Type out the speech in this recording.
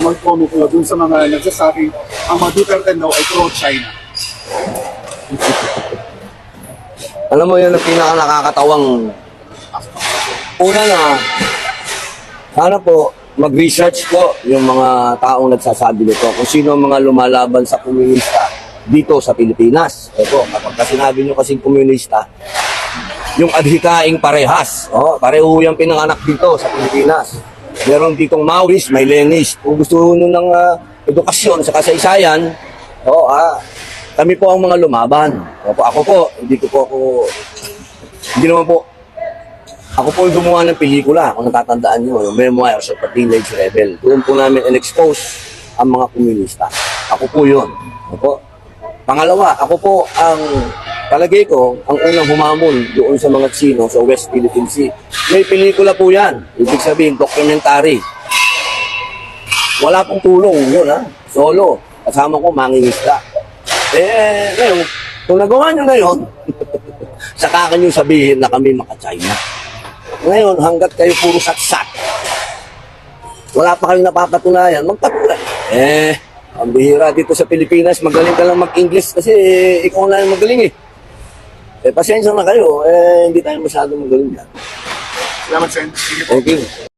mag-comment po dun sa mga nagsasabing ang mga Duterte daw ay pro-China. Alam mo, yun ang pinaka nakakatawang. Una na, sana po, mag-research po yung mga taong nagsasabi nito kung sino ang mga lumalaban sa komunista dito sa Pilipinas. Ito, kapag sinabi nyo kasing komunista, yung adhikaing parehas. Pareho yung pinanganak dito sa Pilipinas. Meron ditong Maoist, may Leninist. Kung gusto nyo ng edukasyon sa kasaysayan, kami po ang mga lumaban. Ako po, hindi naman po, ako po yung gumawa ng pelikula, kung natatandaan nyo, yung Memoirs of a Teenage Rebel. Doon po namin in-expose ang mga komunista. Ako po yun. Pangalawa, ako po ang, palagay ko, ang unang humamon doon sa mga Tsino sa West Philippine Sea. May pelikula po yan. Ibig sabihin, documentary. Wala pong tulong yun, solo. Kasama ko, mangingisda. Ngayon, kung nagawa nyo na yun, saka nyo sabihin na kami maka-China. Ngayon, hanggat kayo puro satsat, wala pa kayong napapatunayan, magpatunay. Ang bihira dito sa Pilipinas, magaling ka lang mag-English kasi ikaw na yung magaling pasensya na kayo, hindi tayo masyadong magaling yan. Salamat, Sen. Sige po. Thank you.